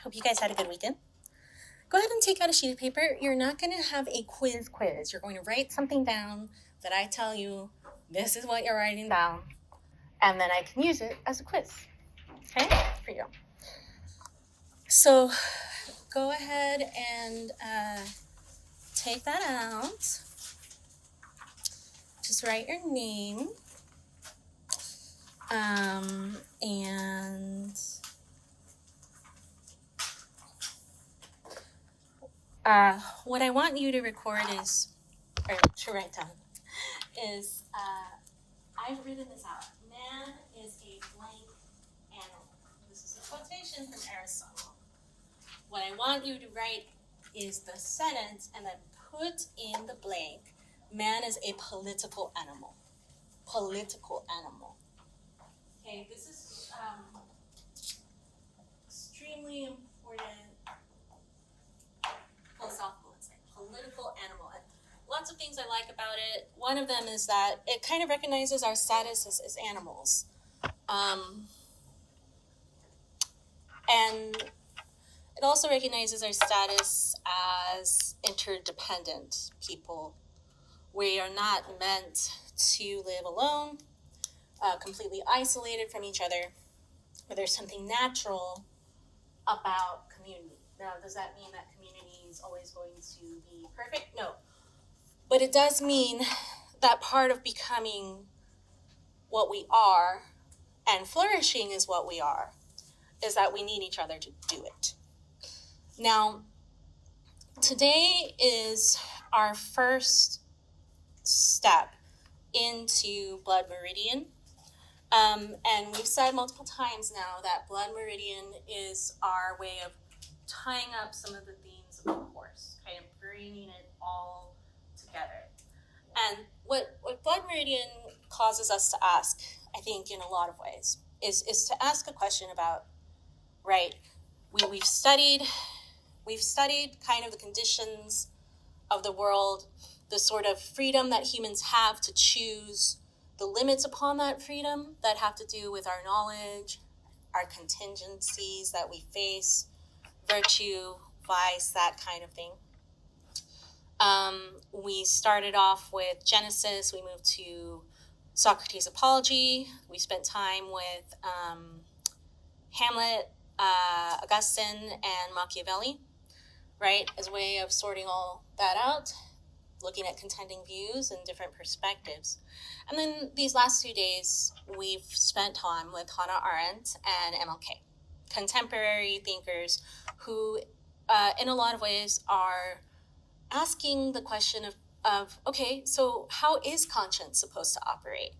Hope you guys had a good weekend. Go ahead and take out a sheet of paper. You're not going to have a quiz. You're going to write something down that I tell you, this is what you're writing down, and then I can use it as a quiz, okay, for you. So go ahead and take that out. Just write your name, and what I want you to record is, or to write down, is I've written this out. Man is a blank animal. This is a quotation from Aristotle. What I want you to write is the sentence and then put in the blank, man is a political animal. Political animal. Okay, this is extremely important philosophical insight. Political animal. And lots of things I like about it. One of them is that it kind of recognizes our status as animals. And it also recognizes our status as interdependent people. We are not meant to live alone, completely isolated from each other, but there's something natural about community. Now, does that mean that community is always going to be perfect? No. But it does mean that part of becoming what we are and flourishing is what we are, is that we need each other to do it. Now, today is our first step into blood meridian. And we've said multiple times now that blood meridian is our way of tying up some of the themes of the course, kind of bringing it all together. And what blood meridian causes us to ask, I think in a lot of ways, is to ask a question about, right, we've studied kind of the conditions of the world, the sort of freedom that humans have to choose, the limits upon that freedom that have to do with our knowledge, our contingencies that we face, virtue, vice, that kind of thing. We started off with Genesis. We moved to Socrates' Apology. We spent time with Hamlet, Augustine, and Machiavelli, right, as a way of sorting all that out, looking at contending views and different perspectives. And then these last 2 days, we've spent time with Hannah Arendt and MLK, contemporary thinkers who, in a lot of ways, are asking the question of, okay, so how is conscience supposed to operate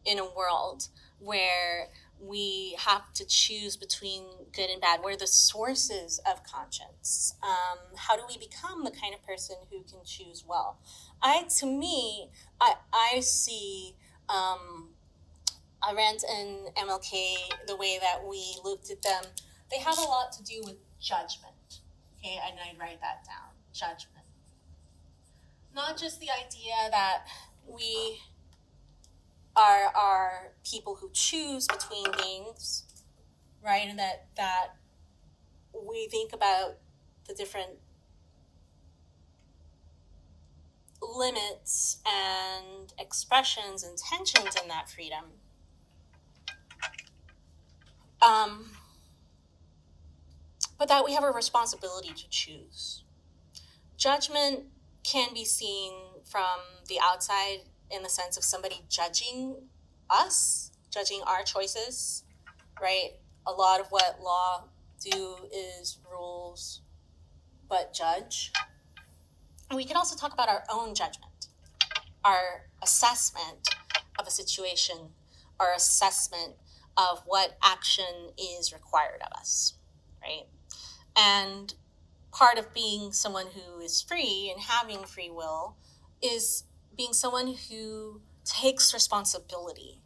in a world where we have to choose between good and bad? What are the sources of conscience? How do we become the kind of person who can choose well? I see Arendt and MLK, the way that we looked at them, they have a lot to do with judgment. Okay, and I write that down, judgment. Not just the idea that we are people who choose between things, right? And that we think about the different limits and expressions and tensions in that freedom, but that we have a responsibility to choose. Judgment can be seen from the outside in the sense of somebody judging us, judging our choices, right? A lot of what law do is rules, but judge. And we can also talk about our own judgment, our assessment of a situation, our assessment of what action is required of us, right? And part of being someone who is free and having free will is being someone who takes responsibility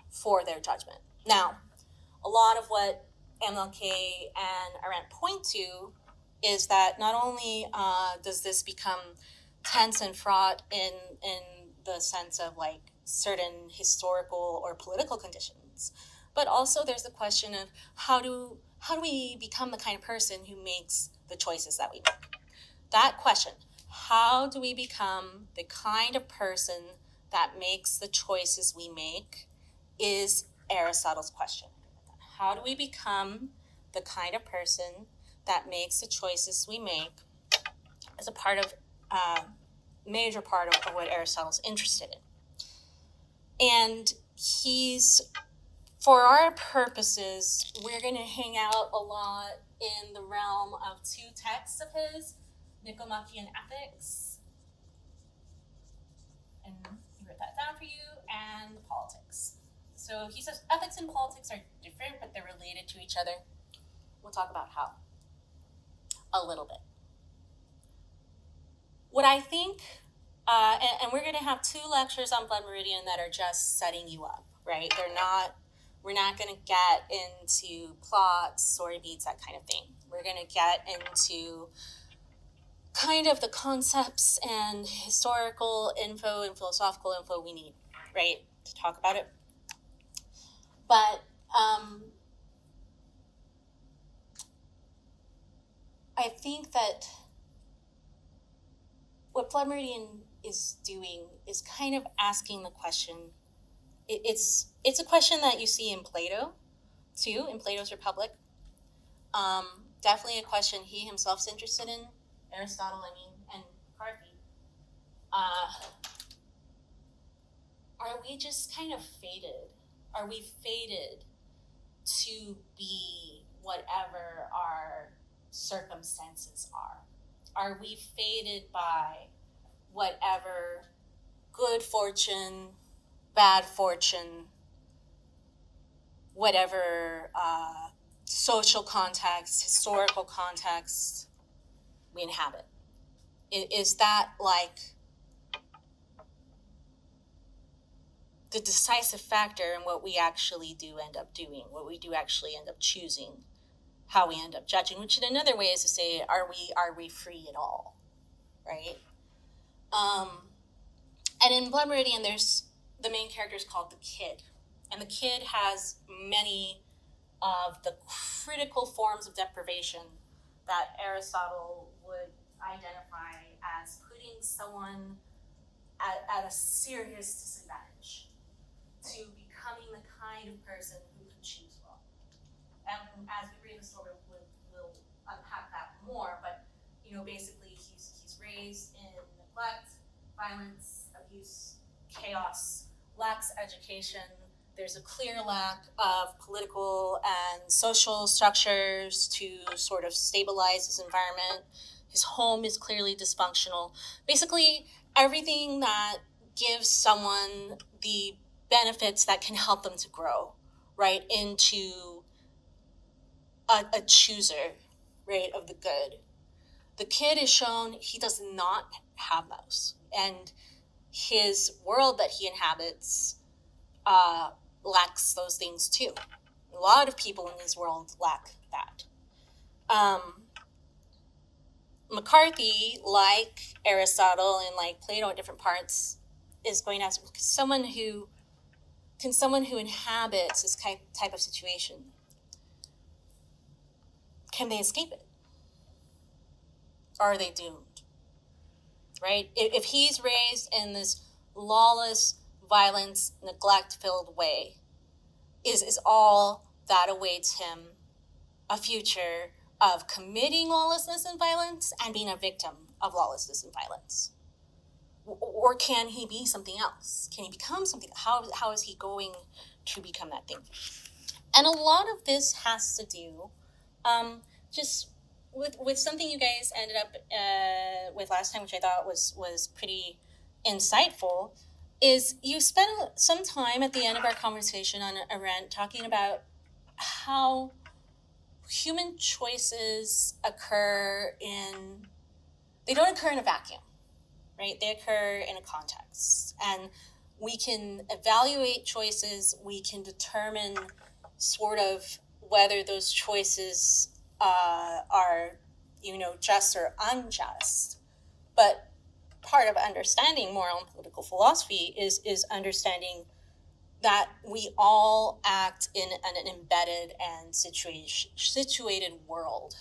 for their judgment. Now, a lot of what MLK and Arendt point to is that not only does this become tense and fraught in the sense of like certain historical or political conditions, but also there's the question of how do we become the kind of person who makes the choices that we make? That question, how do we become the kind of person that makes the choices we make, is Aristotle's question. How do we become the kind of person that makes the choices we make as a part of, major part of what Aristotle's interested in. And for our purposes, we're going to hang out a lot in the realm of two texts of his, Nicomachean Ethics, and he wrote that down for you, and Politics. So he says ethics and politics are different, but they're related to each other. We'll talk about how a little bit. What I think, and we're going to have 2 lectures on Blood Meridian that are just setting you up, right? We're not going to get into plots, story beats, that kind of thing. We're going to get into kind of the concepts and historical info and philosophical info we need, right, to talk about it. But I think that what Blood Meridian is doing is kind of asking the question. It's a question that you see in Plato, too, in Plato's Republic. Definitely a question he himself's interested in, Aristotle, and McCarthy. Are we just kind of fated? Are we fated to be whatever our circumstances are? Are we fated by whatever good fortune, bad fortune, whatever social context, historical context we inhabit? Is that like the decisive factor in what we actually do end up doing, what we do actually end up choosing, how we end up judging, which in another way is to say, are we free at all, right? And in Blood Meridian, there's the main character is called the Kid, and the Kid has many of the critical forms of deprivation that Aristotle would identify as putting someone at a serious disadvantage to becoming the kind of person who can choose well. And as we read the story, we'll unpack that more, but basically he's raised in neglect, violence, abuse, chaos, lacks education. There's a clear lack of political and social structures to sort of stabilize his environment. His home is clearly dysfunctional. Basically, everything that gives someone the benefits that can help them to grow, right, into a chooser, right, of the good. The Kid is shown he does not have those. And his world that he inhabits lacks those things too. A lot of people in this world lack that. McCarthy, like Aristotle and like Plato at different parts, is going to ask, can someone who inhabits this type of situation, can they escape it? Are they doomed? Right? If he's raised in this lawless, violence, neglect-filled way, is all that awaits him a future of committing lawlessness and violence and being a victim of lawlessness and violence? Or can he be something else? Can he become something? How is he going to become that thing? And a lot of this has to do just with something you guys ended up with last time, which I thought was pretty insightful, is you spent some time at the end of our conversation on Arendt talking about how human choices they don't occur in a vacuum, right? They occur in a context. And we can evaluate choices, we can determine sort of whether those choices are, just or unjust. But part of understanding moral and political philosophy is understanding that we all act in an embedded and situated world.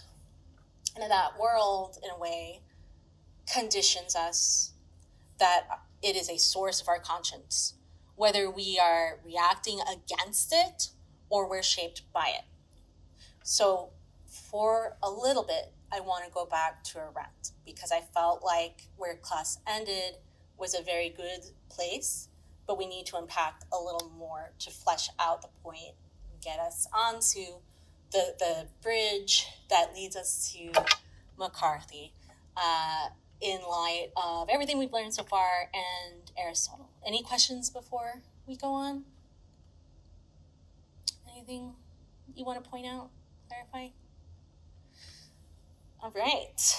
And that world, in a way, conditions us, that it is a source of our conscience, whether we are reacting against it or we're shaped by it. So for a little bit, I want to go back to Arendt, because I felt like where class ended was a very good place, but we need to unpack a little more to flesh out the point, get us onto the bridge that leads us to McCarthy, in light of everything we've learned so far and Aristotle. Any questions before we go on? Anything you want to point out, clarify? All right.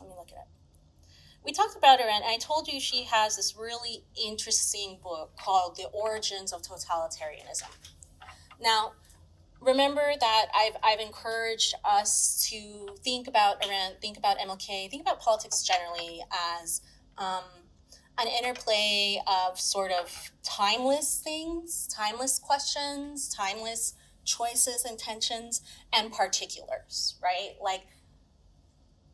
Let me look it up. We talked about her, and I told you she has this really interesting book called The Origins of Totalitarianism. Now, remember that I've encouraged us to think about Arendt, think about MLK, think about politics generally as an interplay of sort of timeless things, timeless questions, timeless choices and tensions, and particulars, right? Like,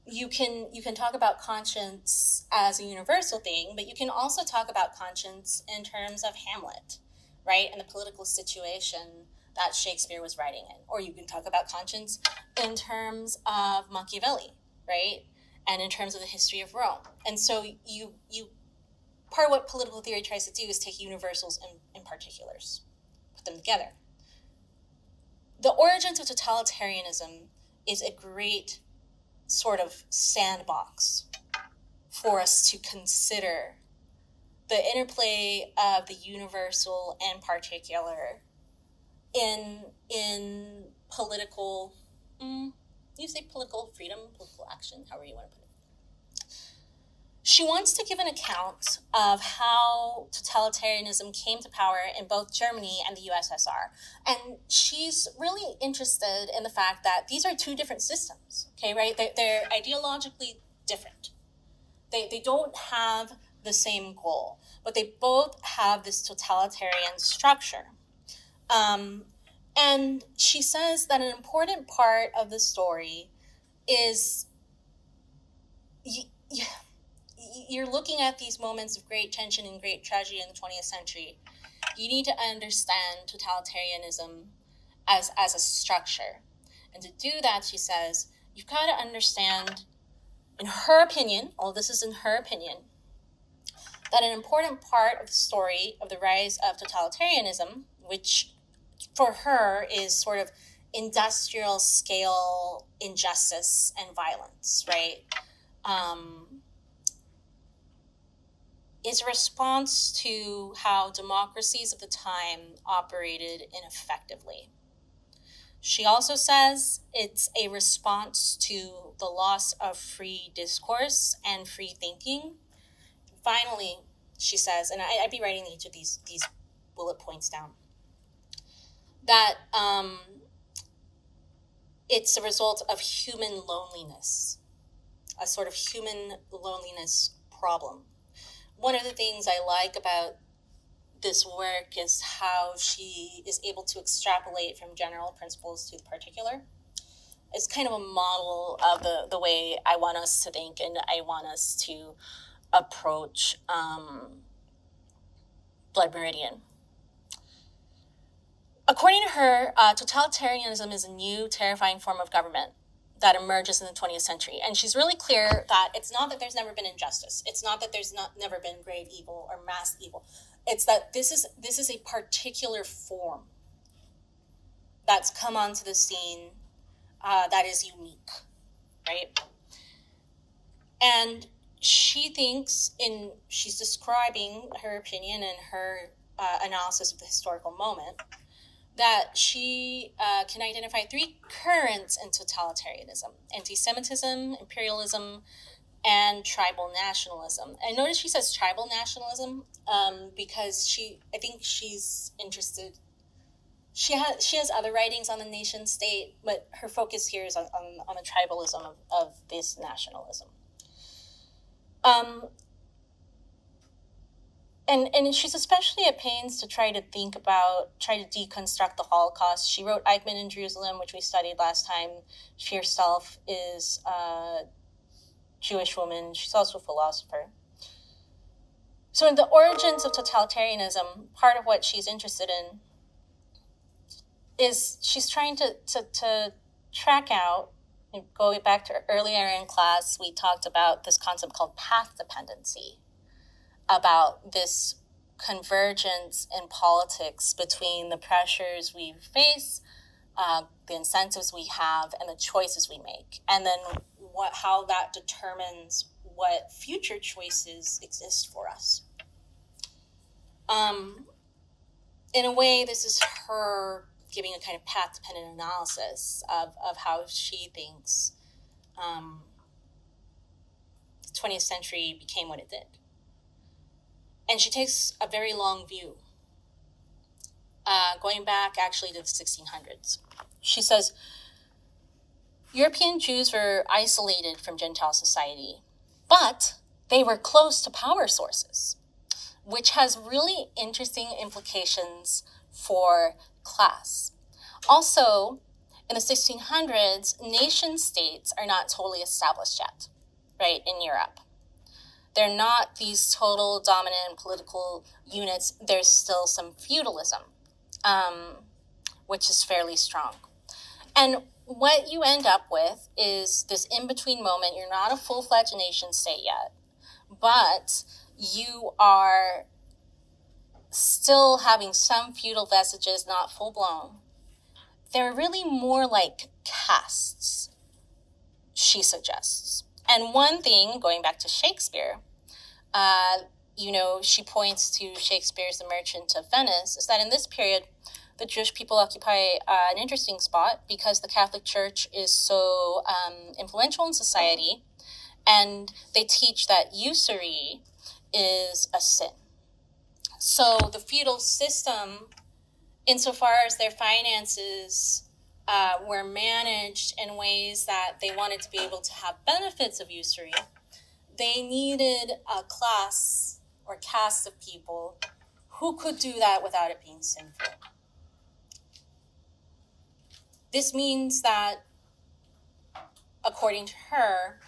you can talk about conscience as a universal thing, but you can also talk about conscience in terms of Hamlet, right? And the political situation that Shakespeare was writing in. Or you can talk about conscience in terms of Machiavelli, right? And in terms of the history of Rome. And so you part of what political theory tries to do is take universals and particulars, put them together. The Origins of Totalitarianism is a great sort of sandbox for us to consider the interplay of the universal and particular in political, you say political freedom, political action, however you want to put it. She wants to give an account of how totalitarianism came to power in both Germany and the USSR. And she's really interested in the fact that these are two different systems, okay, right? They're ideologically different. They don't have the same goal, but they both have this totalitarian structure. And she says that an important part of the story is you're looking at these moments of great tension and great tragedy in the 20th century. You need to understand totalitarianism as a structure. And to do that, she says, you've got to understand, in her opinion, all this is in her opinion, that an important part of the story of the rise of totalitarianism, which for her is sort of industrial scale injustice and violence, right? Is a response to how democracies of the time operated ineffectively. She also says it's a response to the loss of free discourse and free thinking. Finally, she says, and I'd be writing each of these bullet points down, that it's a result of human loneliness, a sort of human loneliness problem. One of the things I like about this work is how she is able to extrapolate from general principles to the particular. It's kind of a model of the way I want us to think and I want us to approach Blood Meridian. According to her, totalitarianism is a new, terrifying form of government that emerges in the 20th century. And she's really clear that it's not that there's never been injustice. It's not that there's never been grave evil or mass evil. It's that this is a particular form that's come onto the scene that is unique, right? And she thinks, she's describing her opinion and her analysis of the historical moment, that she can identify three currents in totalitarianism: anti-Semitism, imperialism, and tribal nationalism. And notice she says tribal nationalism because I think she's interested. She has other writings on the nation state, but her focus here is on the tribalism of this nationalism. And she's especially at pains to try to deconstruct the Holocaust. She wrote Eichmann in Jerusalem, which we studied last time. She herself is a Jewish woman. She's also a philosopher. So in the origins of totalitarianism, part of what she's interested in is she's trying to track out, going back to earlier in class, we talked about this concept called path dependency, about this convergence in politics between the pressures we face, the incentives we have, and the choices we make, and then how that determines what future choices exist for us. In a way, this is her giving a kind of path-dependent analysis of how she thinks the 20th century became what it did. And she takes a very long view, going back actually to the 1600s. She says, European Jews were isolated from Gentile society, but they were close to power sources, which has really interesting implications for class. Also, in the 1600s, nation states are not totally established yet, right, in Europe. They're not these total dominant political units. There's still some feudalism, which is fairly strong. And what you end up with is this in-between moment. You're not a full-fledged nation state yet, but you are still having some feudal vestiges, not full-blown. They're really more like castes, she suggests. And one thing, going back to Shakespeare, she points to Shakespeare's The Merchant of Venice, is that in this period, the Jewish people occupy an interesting spot because the Catholic Church is so influential in society, and they teach that usury is a sin. So the feudal system, insofar as their finances were managed in ways that they wanted to be able to have benefits of usury, they needed a class or caste of people who could do that without it being sinful. This means that, according to her,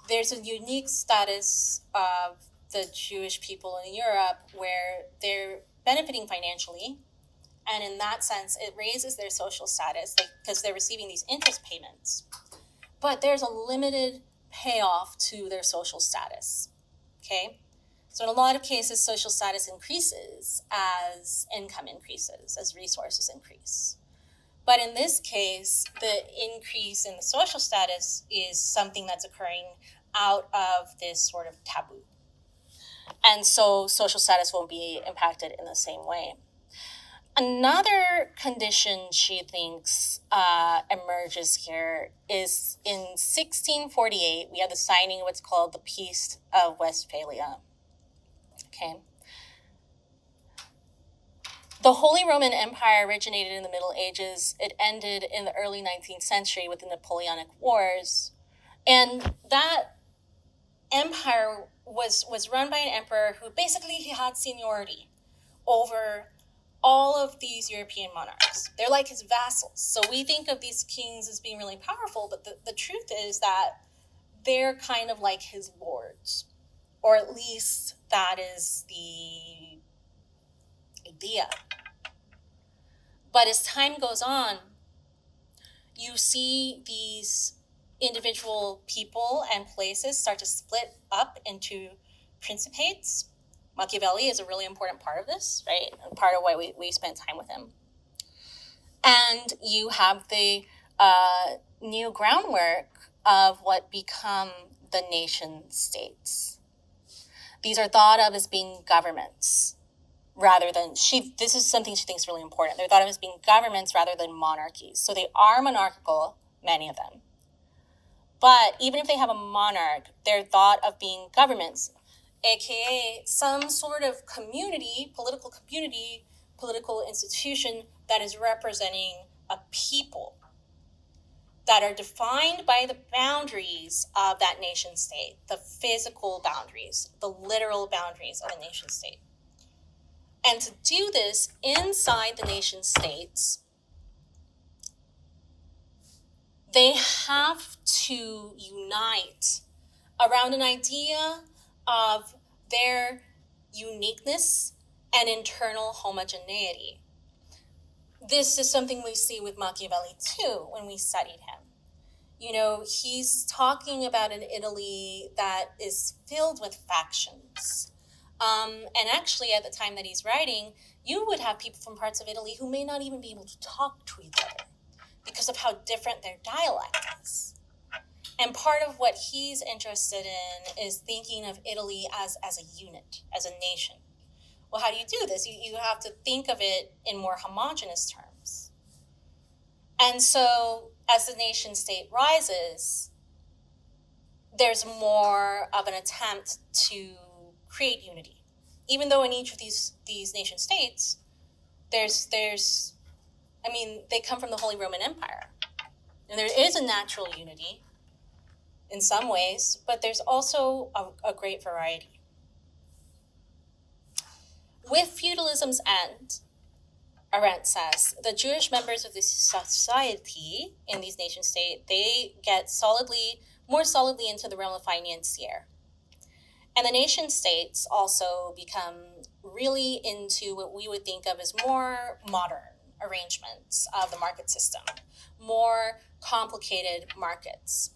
there's a unique status of the Jewish people in Europe where they're benefiting financially, and in that sense, it raises their social status because they're receiving these interest payments. But there's a limited payoff to their social status, okay? So in a lot of cases, social status increases as income increases, as resources increase. But in this case, the increase in the social status is something that's occurring out of this sort of taboo. And so social status won't be impacted in the same way. Another condition she thinks emerges here is in 1648, we had the signing of what's called the Peace of Westphalia. Okay. The Holy Roman Empire originated in the Middle Ages. It ended in the early 19th century with the Napoleonic Wars. And that empire was run by an emperor who basically he had seniority over all of these European monarchs. They're like his vassals. So we think of these kings as being really powerful, but the truth is that they're kind of like his lords, or at least that is the idea. But as time goes on, you see these individual people and places start to split up into principates. Machiavelli is a really important part of this, right? And part of why we spent time with him. And you have the new groundwork of what become the nation states. These are thought of as being governments rather than, this is something she thinks really important. They're thought of as being governments rather than monarchies. So they are monarchical, many of them. But even if they have a monarch, they're thought of being governments, aka some sort of community, political institution that is representing a people that are defined by the boundaries of that nation state, the physical boundaries, the literal boundaries of a nation state. And to do this inside the nation states, they have to unite around an idea of their uniqueness and internal homogeneity. This is something we see with Machiavelli too when we studied him. You know, he's talking about an Italy that is filled with factions. And actually, at the time that he's writing, you would have people from parts of Italy who may not even be able to talk to each other because of how different their dialect is. And part of what he's interested in is thinking of Italy as a unit, as a nation. Well, how do you do this? You have to think of it in more homogenous terms. And so as the nation state rises, there's more of an attempt to create unity. Even though in each of these nation states, there's I mean, they come from the Holy Roman Empire. And there is a natural unity in some ways, but there's also a great variety. With feudalism's end, Arendt says, the Jewish members of the society in these nation states, they get more solidly into the realm of financier. And the nation states also become really into what we would think of as more modern arrangements of the market system, more complicated markets,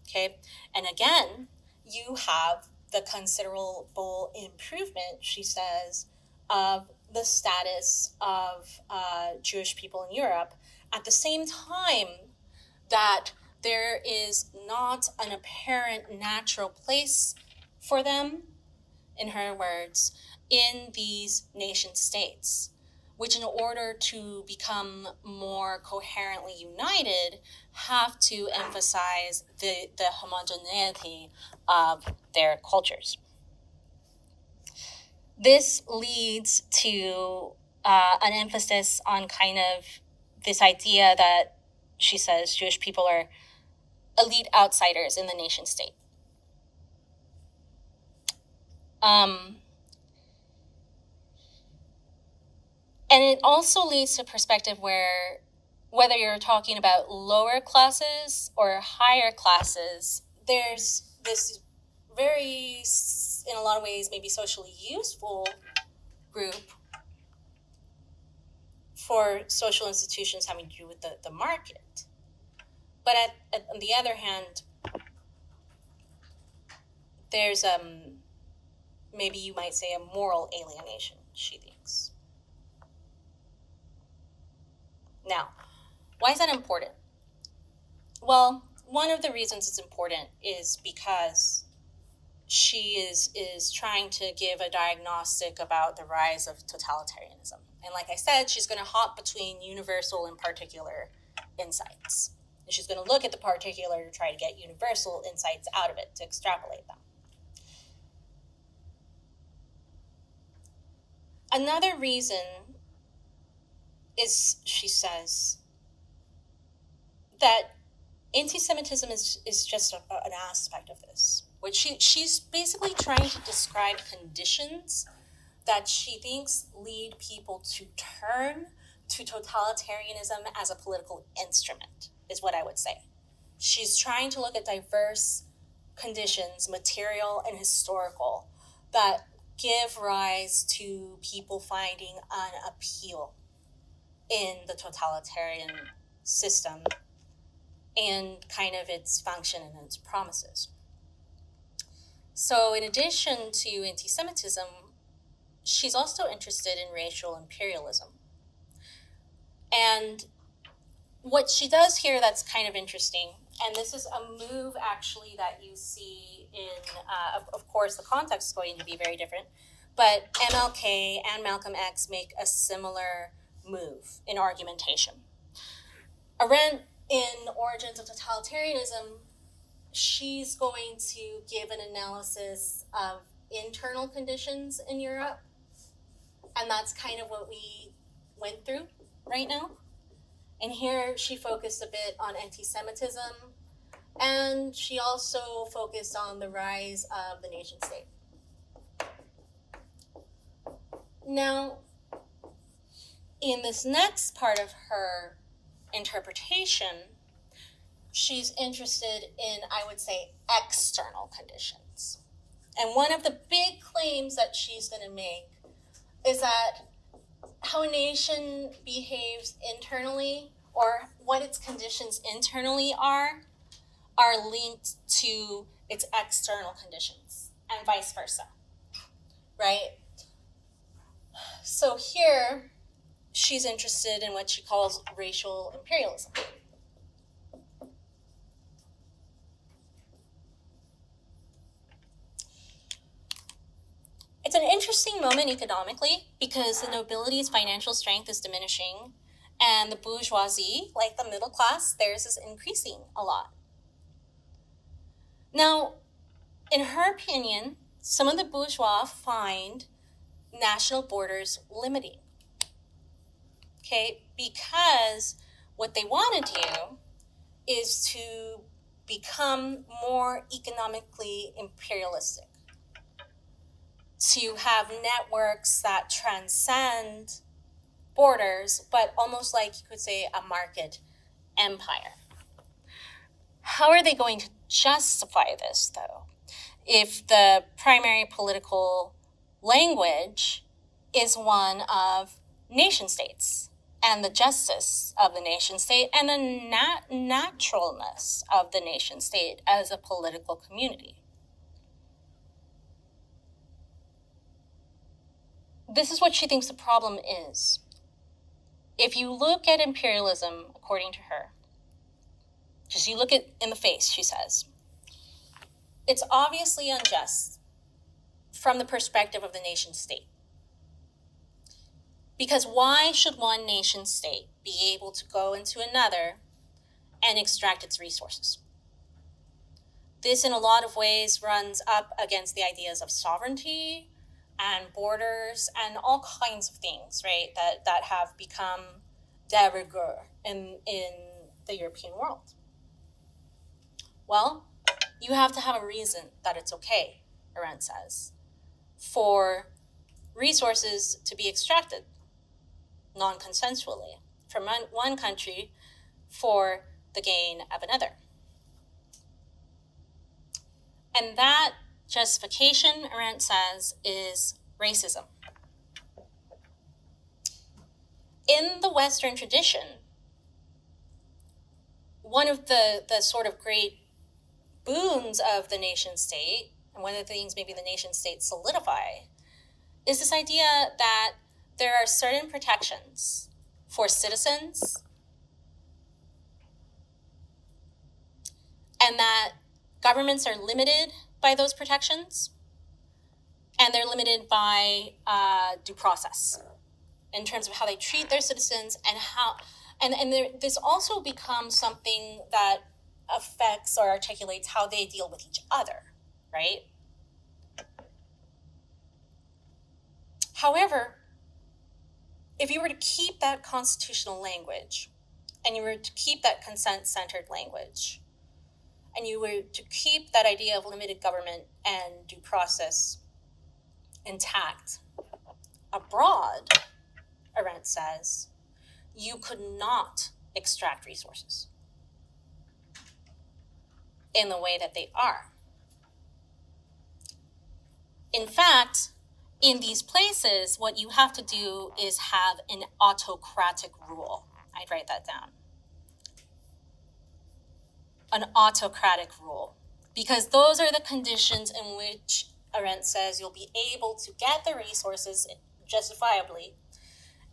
okay? And again, you have the considerable improvement, she says, of the status of Jewish people in Europe at the same time that there is not an apparent natural place for them, in her words, in these nation states, which in order to become more coherently united have to emphasize the homogeneity of their cultures. This leads to an emphasis on kind of this idea that she says Jewish people are elite outsiders in the nation state. And it also leads to a perspective where whether you're talking about lower classes or higher classes, there's this very, in a lot of ways, maybe socially useful group for social institutions having to do with the market. But on the other hand, there's maybe you might say a moral alienation, she thinks. Now, why is that important? Well, one of the reasons it's important is because she is trying to give a diagnostic about the rise of totalitarianism. And like I said, she's going to hop between universal and particular insights. And she's going to look at the particular to try to get universal insights out of it, to extrapolate them. Another reason is, she says, that anti-Semitism is just an aspect of this. Which she's basically trying to describe conditions that she thinks lead people to turn to totalitarianism as a political instrument, is what I would say. She's trying to look at diverse conditions, material and historical, that give rise to people finding an appeal in the totalitarian system and kind of its function and its promises. So in addition to anti-Semitism, she's also interested in racial imperialism. And what she does here that's kind of interesting, and this is a move actually that you see in, of course, the context is going to be very different, but MLK and Malcolm X make a similar move in argumentation. Arendt, in Origins of Totalitarianism, she's going to give an analysis of internal conditions in Europe, and that's kind of what we went through right now. And here she focused a bit on anti-Semitism, and she also focused on the rise of the nation state. Now, in this next part of her interpretation, she's interested in, I would say, external conditions. And one of the big claims that she's going to make is that how a nation behaves internally, or what its conditions internally are linked to its external conditions, and vice versa, right? So here, she's interested in what she calls racial imperialism. It's an interesting moment economically because the nobility's financial strength is diminishing and the bourgeoisie, like the middle class, theirs is increasing a lot. Now, in her opinion, some of the bourgeois find national borders limiting, okay? Because what they want to do is to become more economically imperialistic, to have networks that transcend borders, but almost like you could say a market empire. How are they going to justify this, though, if the primary political language is one of nation states and the justice of the nation state and the naturalness of the nation state as a political community? This is what she thinks the problem is. If you look at imperialism, according to her, just you look it in the face, she says, it's obviously unjust from the perspective of the nation state. Because why should one nation state be able to go into another and extract its resources? This, in a lot of ways, runs up against the ideas of sovereignty and borders and all kinds of things, right, that have become de rigueur in the European world. Well, you have to have a reason that it's okay, Arendt says, for resources to be extracted non-consensually from one country for the gain of another. And that justification, Arendt says, is racism. In the Western tradition, one of the sort of great boons of the nation state, and one of the things maybe the nation state solidify, is this idea that there are certain protections for citizens and that governments are limited by those protections, and they're limited by due process in terms of how they treat their citizens and how, and this also becomes something that affects or articulates how they deal with each other, right? However, if you were to keep that constitutional language and you were to keep that consent-centered language, and you were to keep that idea of limited government and due process intact abroad, Arendt says, you could not extract resources in the way that they are. In fact, in these places, what you have to do is have an autocratic rule. I'd write that down. An autocratic rule. Because those are the conditions in which Arendt says you'll be able to get the resources justifiably,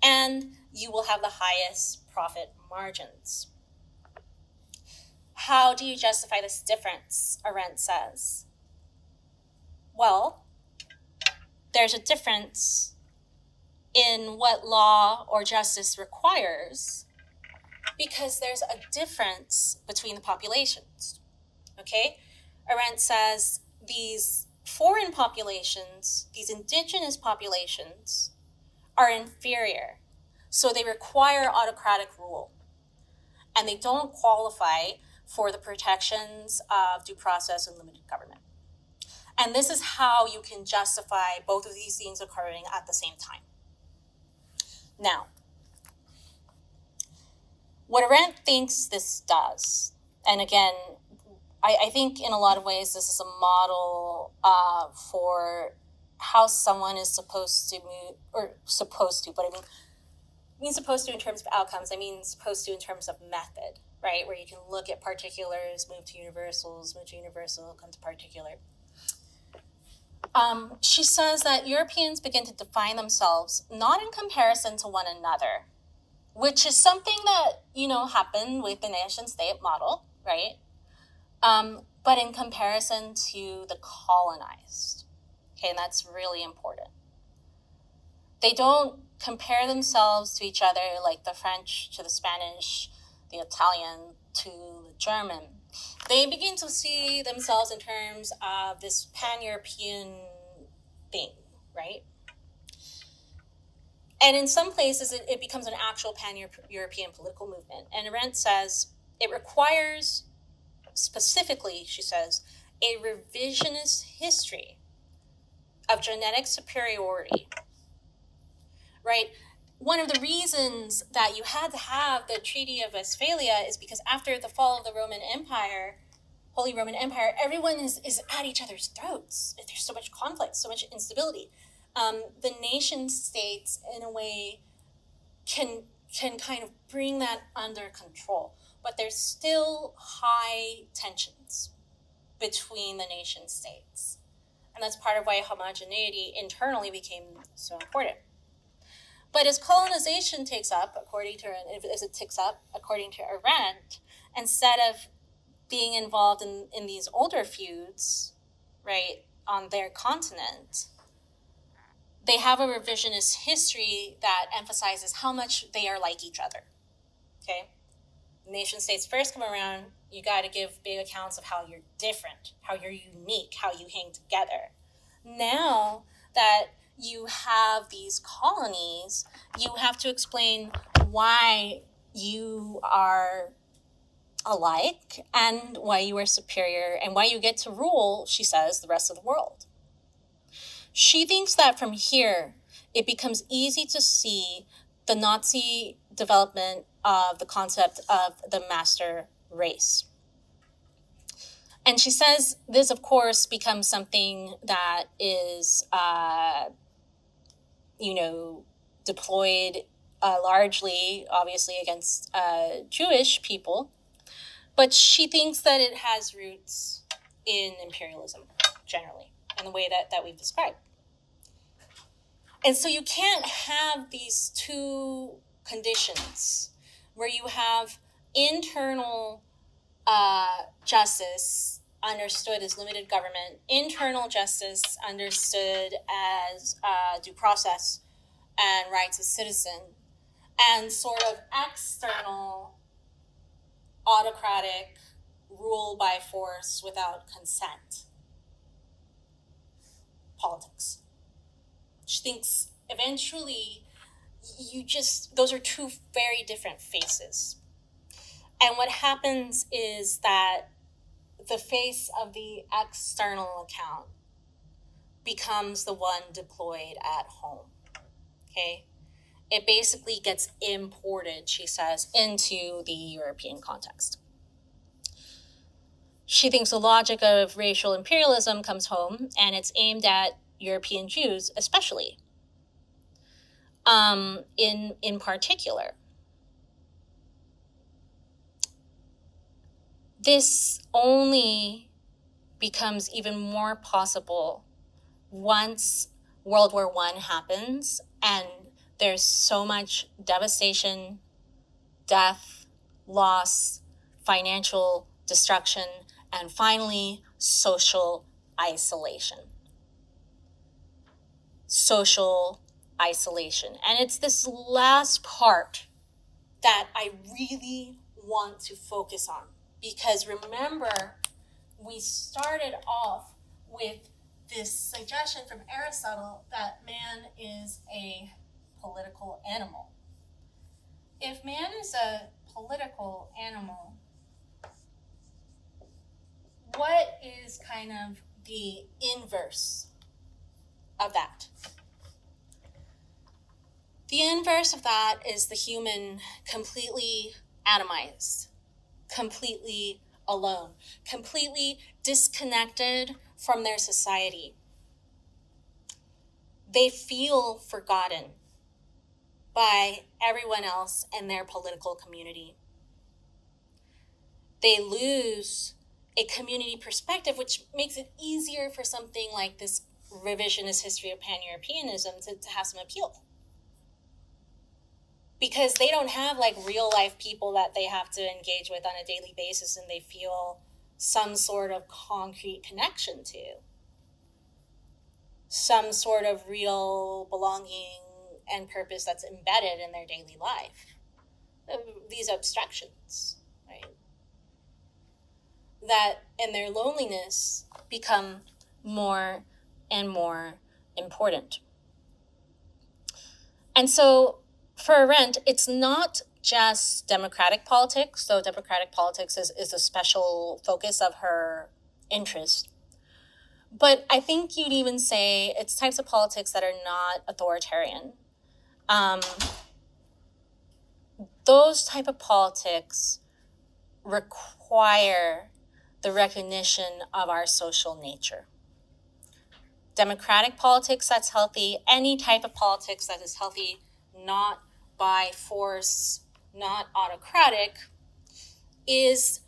and you will have the highest profit margins. How do you justify this difference, Arendt says? Well, there's a difference in what law or justice requires because there's a difference between the populations, okay? Arendt says these foreign populations, these indigenous populations, are inferior, so they require autocratic rule, and they don't qualify for the protections of due process and limited government. And this is how you can justify both of these things occurring at the same time. Now, what Arendt thinks this does, and again, I think in a lot of ways this is a model for how someone is supposed to move, or supposed to, but I mean supposed to in terms of outcomes, I mean supposed to in terms of method, right? Where you can look at particulars, move to universals, move to universal, come to particular. She says that Europeans begin to define themselves not in comparison to one another, which is something that, happened with the nation-state model, right? But in comparison to the colonized. Okay, and that's really important. They don't compare themselves to each other like the French to the Spanish, the Italian to the German. They begin to see themselves in terms of this pan-European thing, right? And in some places, it becomes an actual pan-European political movement. And Arendt says it requires, specifically, she says, a revisionist history of genetic superiority, right? One of the reasons that you had to have the Treaty of Westphalia is because after the fall of the Roman Empire, Holy Roman Empire, everyone is at each other's throats. There's so much conflict, so much instability. The nation states, in a way, can kind of bring that under control. But there's still high tensions between the nation states. And that's part of why homogeneity internally became so important. But as colonization takes up, as it ticks up, according to Arendt, instead of being involved in these older feuds, right, on their continent, they have a revisionist history that emphasizes how much they are like each other, okay? Nation states first come around, you got to give big accounts of how you're different, how you're unique, how you hang together. Now that you have these colonies, you have to explain why you are alike and why you are superior and why you get to rule, she says, the rest of the world. She thinks that from here, it becomes easy to see the Nazi development of the concept of the master race. And she says this, of course, becomes something that is, deployed largely, obviously, against Jewish people. But she thinks that it has roots in imperialism, generally, in the way that we've described. And so you can't have these two conditions where you have internal justice understood as limited government, internal justice understood as due process and rights of citizen, and sort of external autocratic rule by force without consent politics. She thinks eventually those are two very different faces. And what happens is that the face of the external account becomes the one deployed at home. Okay? It basically gets imported, she says, into the European context. She thinks the logic of racial imperialism comes home, and it's aimed at European Jews especially. In particular, this only becomes even more possible once World War I happens and there's so much devastation, death, loss, financial destruction, and finally, social isolation. Social isolation. And it's this last part that I really want to focus on. Because remember, we started off with this suggestion from Aristotle that man is a political animal. If man is a political animal, what is kind of the inverse of that? The inverse of that is the human completely atomized, completely alone, completely disconnected from their society. They feel forgotten by everyone else in their political community. They lose a community perspective, which makes it easier for something like this revisionist history of pan-Europeanism to have some appeal. Because they don't have like real life people that they have to engage with on a daily basis and they feel some sort of concrete connection to. Some sort of real belonging and purpose that's embedded in their daily life. These abstractions, right? That in their loneliness become more and more important. And so for Arendt, it's not just democratic politics, so democratic politics is a special focus of her interest. But I think you'd even say it's types of politics that are not authoritarian. Those type of politics require the recognition of our social nature. Democratic politics that's healthy, any type of politics that is healthy, not by force, not autocratic, is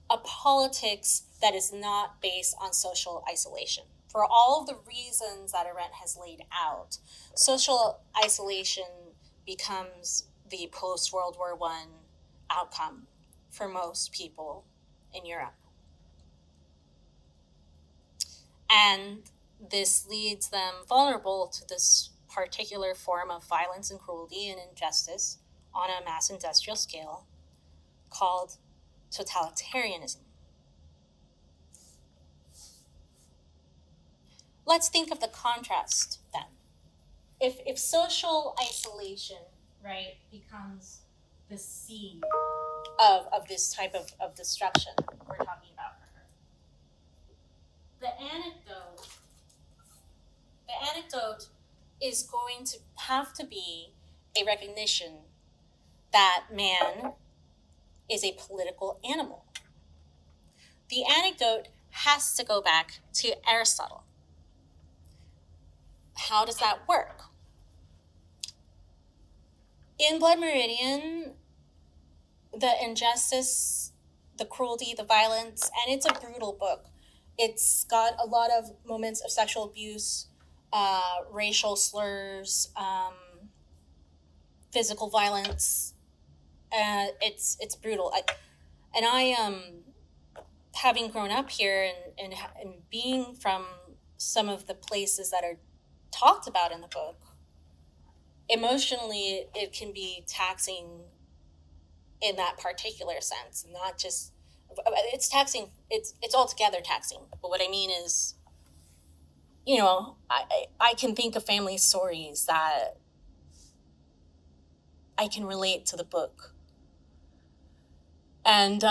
a politics that is not based on social isolation. For all of the reasons that Arendt has laid out, social isolation becomes the post-World War I outcome for most people in Europe. And this leads them vulnerable to this particular form of violence and cruelty and injustice on a mass industrial scale called totalitarianism. Let's think of the contrast then. If social isolation, right, becomes the seed of this type of destruction we're talking about for her. The anecdote is going to have to be a recognition that man is a political animal. The anecdote has to go back to Aristotle. How does that work? In Blood Merdian, the injustice, the cruelty, the violence, and it's a brutal book. It's got a lot of moments of sexual abuse, racial slurs, physical violence. It's brutal. Having grown up here and being from some of the places that are talked about in the book, emotionally it can be taxing in that particular sense. Not just, it's taxing, it's altogether taxing. But what I mean is, you know, I can think of family stories that I can relate to the book. And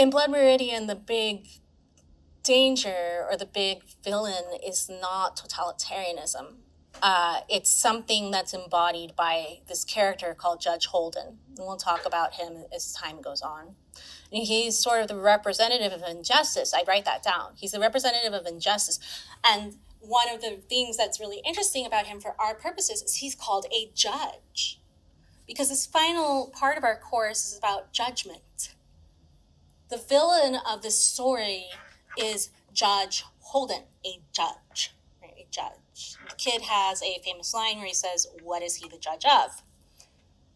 In Blood Meridian, the big danger or the big villain is not totalitarianism. It's something that's embodied by this character called Judge Holden. And we'll talk about him as time goes on. And he's sort of the representative of injustice. I write that down. He's the representative of injustice. And one of the things that's really interesting about him for our purposes is he's called a judge. Because this final part of our course is about judgment. The villain of this story is Judge Holden, a judge, right? A judge. The kid has a famous line where he says, "What is he the judge of?"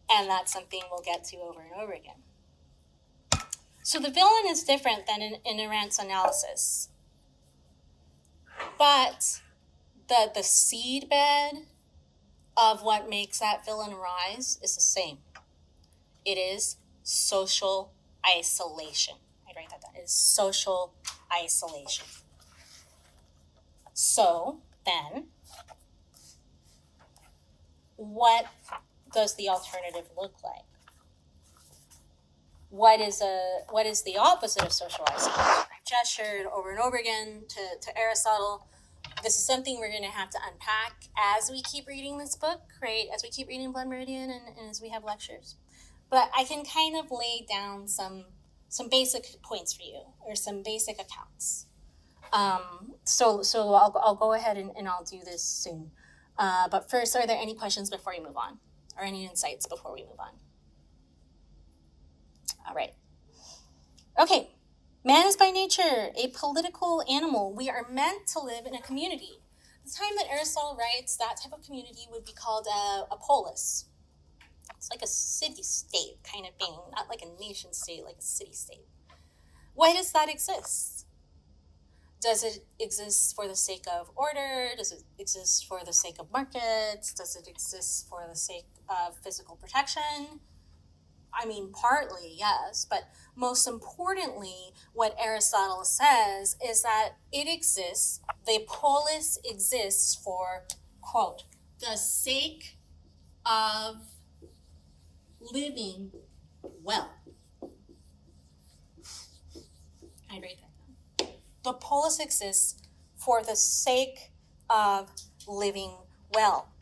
And that's something we'll get to over and over again. So the villain is different than in Arendt's analysis. But the seedbed of what makes that villain rise is the same. It is social isolation. I write that down. It is social isolation. So then, what does the alternative look like? What is the opposite of social isolation? I've gestured over and over again to Aristotle. This is something we're going to have to unpack as we keep reading this book, right? As we keep reading Blood Meridian and as we have lectures. But I can kind of lay down some basic points for you, or some basic accounts. So I'll go ahead and I'll do this soon. But first, are there any questions before we move on? Or any insights before we move on? All right. Okay. Man is by nature a political animal. We are meant to live in a community. The time that Aristotle writes, that type of community would be called a polis. It's like a city-state kind of thing, not like a nation-state, like a city-state. Why does that exist? Does it exist for the sake of order? Does it exist for the sake of markets? Does it exist for the sake of physical protection? I mean, partly, yes, but most importantly, what Aristotle says is that it exists, the polis exists for, quote, the sake of living well. I write that down. The polis exists for the sake of living well.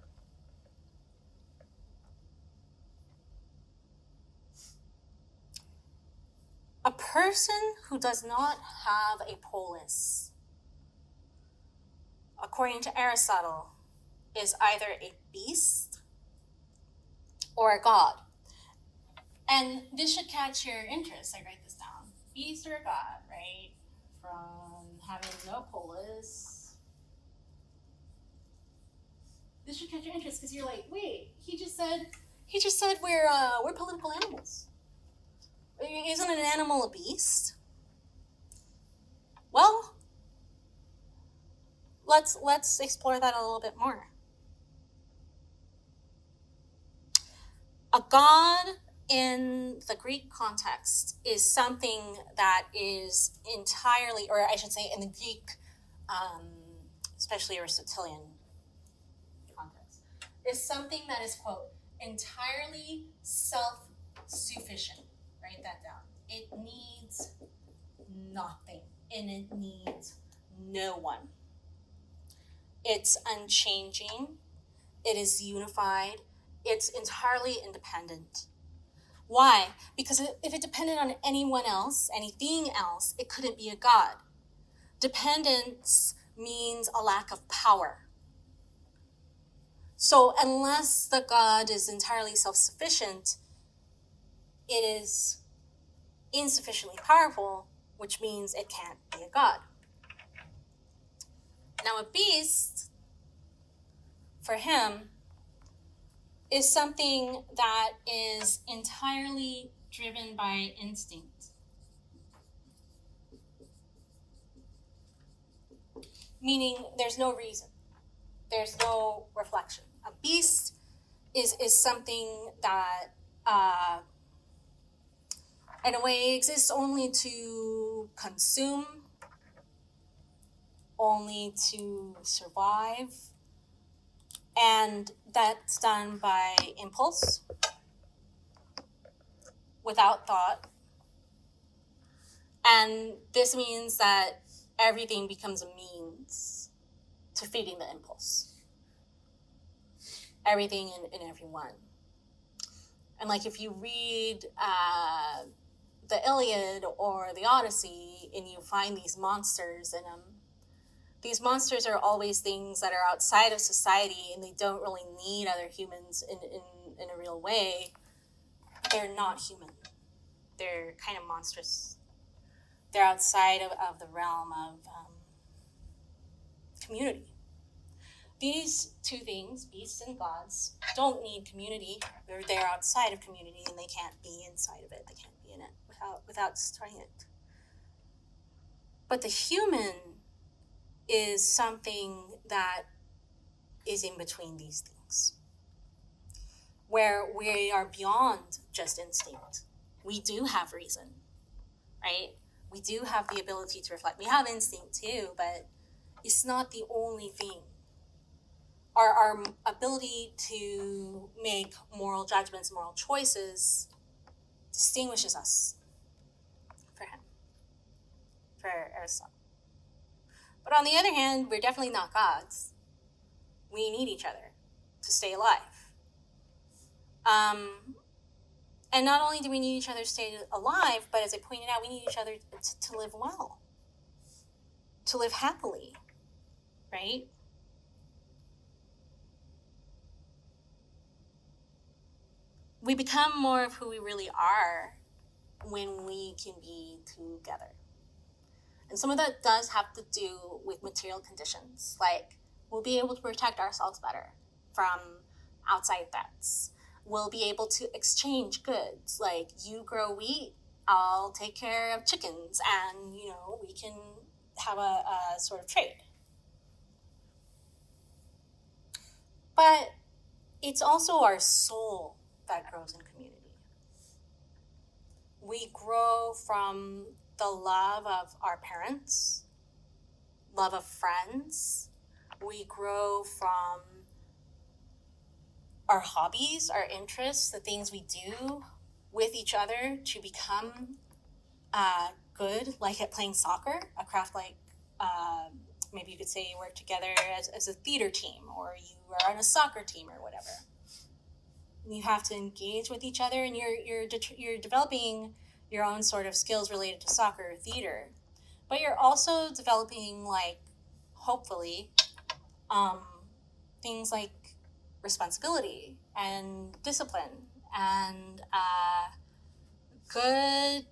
A person who does not have a polis, according to Aristotle, is either a beast or a god. And this should catch your interest. I write this down. Beast or a god, right? From having no polis. This should catch your interest because you're like, wait, he just said we're political animals. Isn't an animal a beast? Well, let's explore that a little bit more. A god in the Greek context is something that is entirely, or I should say in the Greek, especially Aristotelian context, is something that is, quote, entirely self-sufficient. Write that down. It needs nothing, and it needs no one. It's unchanging. It is unified. It's entirely independent. Why? Because if it depended on anyone else, anything else, it couldn't be a god. Dependence means a lack of power. So unless the god is entirely self-sufficient, it is insufficiently powerful, which means it can't be a god. Now, a beast, for him, is something that is entirely driven by instinct. Meaning there's no reason. There's no reflection. A beast is something that in a way exists only to consume, only to survive, and that's done by impulse, without thought, And this means that everything becomes a means to feeding the impulse. Everything and everyone. And like if you read the Iliad or the Odyssey and you find these monsters in them, these monsters are always things that are outside of society and they don't really need other humans in a real way. They're not human. They're kind of monstrous. They're outside of the realm of community. These two things, beasts and gods, don't need community. They're outside of community and they can't be inside of it. They can't be in it without destroying it. But the human is something that is in between these things, where we are beyond just instinct. We do have reason, right? We do have the ability to reflect. We have instinct too, but it's not the only thing. Our ability to make moral judgments, moral choices, distinguishes us for him, for Aristotle. But on the other hand, we're definitely not gods. We need each other to stay alive. And not only do we need each other to stay alive, but as I pointed out, we need each other to live well, to live happily, right? We become more of who we really are when we can be together. And some of that does have to do with material conditions. Like, we'll be able to protect ourselves better from outside threats. We'll be able to exchange goods. Like, you grow wheat, I'll take care of chickens, and, we can have a sort of trade. But it's also our soul that grows in community. We grow from the love of our parents, love of friends. We grow from our hobbies, our interests, the things we do with each other to become good, like at playing soccer, a craft like maybe you could say you work together as a theater team, or you are on a soccer team or whatever. You have to engage with each other, and you're developing your own sort of skills related to soccer or theater, but you're also developing, like, hopefully, things like responsibility and discipline and good,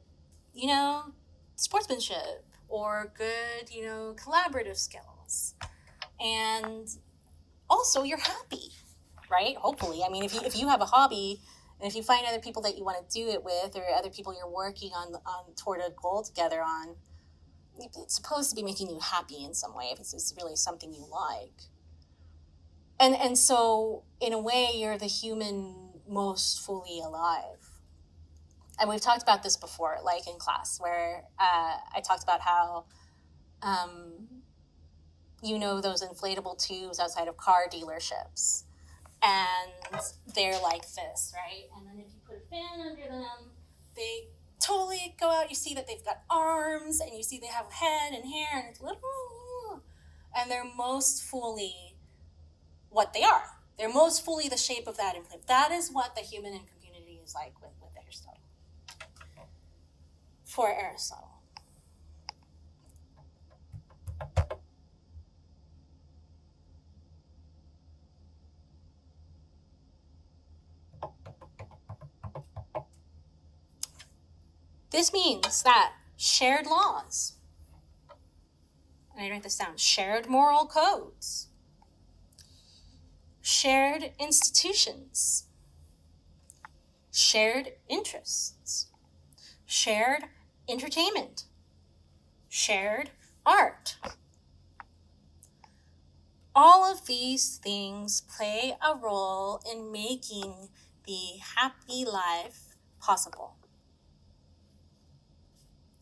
sportsmanship, or good, collaborative skills. And also you're happy, right? Hopefully. I mean, if you have a hobby and if you find other people that you want to do it with, or other people you're working on toward a goal together on, it's supposed to be making you happy in some way, if it's really something you like. And so in a way, you're the human most fully alive. And we've talked about this before, like in class, where I talked about how those inflatable tubes outside of car dealerships, and they're like this, right? And then if you put a fan under them, they totally go out. You see that they've got arms, and you see they have a head and hair, and it's little, and they're most fully what they are. They're most fully the shape of that inflatable. That is what the human in community is like with Aristotle. For Aristotle. This means that shared laws, and I write this down, shared moral codes, shared institutions, shared interests, shared entertainment, shared art. All of these things play a role in making the happy life possible.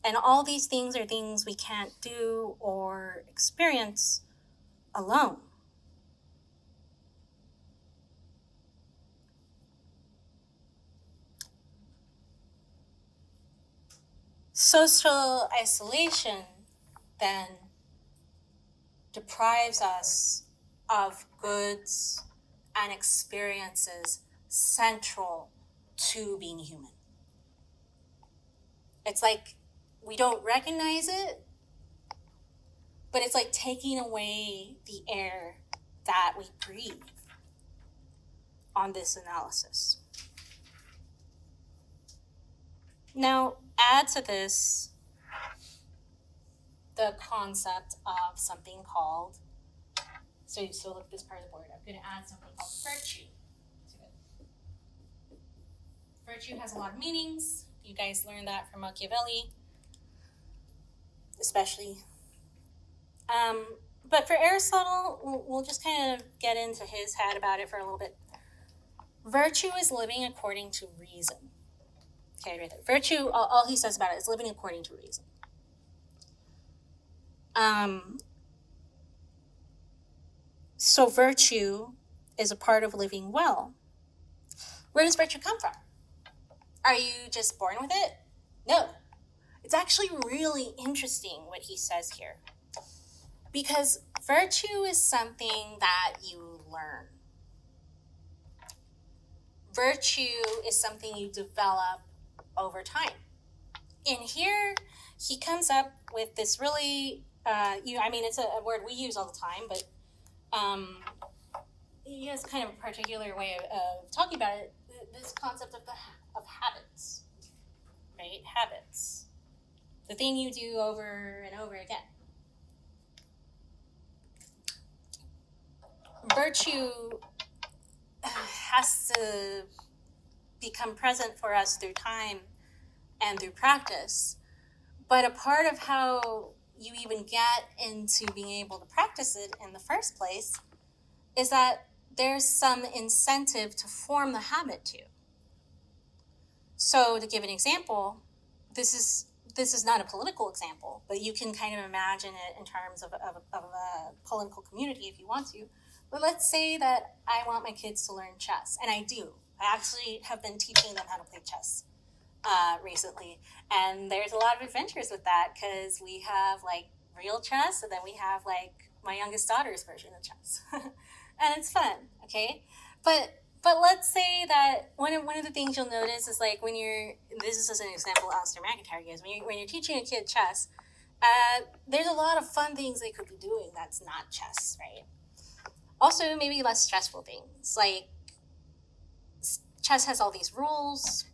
And all these things are things we can't do or experience alone. Social isolation then deprives us of goods and experiences central to being human. It's like we don't recognize it, but it's like taking away the air that we breathe on this analysis. Now, add to this the concept of something called, so look at this part of the board, I'm going to add something called virtue to it. Virtue has a lot of meanings. You guys learned that from Machiavelli, especially. But for Aristotle, we'll just kind of get into his head about it for a little bit. Virtue is living according to reason. Okay, right there. Virtue, all he says about it is living according to reason. So virtue is a part of living well. Where does virtue come from? Are you just born with it? No. It's actually really interesting what he says here. Because virtue is something that you learn. Virtue is something you develop over time. In here, he comes up with this really, it's a word we use all the time, but he has kind of a particular way of talking about it, this concept of habits, right? Habits. The thing you do over and over again. Virtue has to become present for us through time and through practice. But a part of how you even get into being able to practice it in the first place is that there's some incentive to form the habit to. So to give an example, this is not a political example, but you can kind of imagine it in terms of a political community if you want to. But let's say that I want my kids to learn chess, and I do. I actually have been teaching them how to play chess recently, and there's a lot of adventures with that because we have like real chess, and then we have like my youngest daughter's version of chess, and it's fun. Okay, but let's say that one of the things you'll notice is like when you're, this is just an example Alistair McIntyre gives, when you're teaching a kid chess, there's a lot of fun things they could be doing that's not chess, right? Also, maybe less stressful things, like chess has all these rules,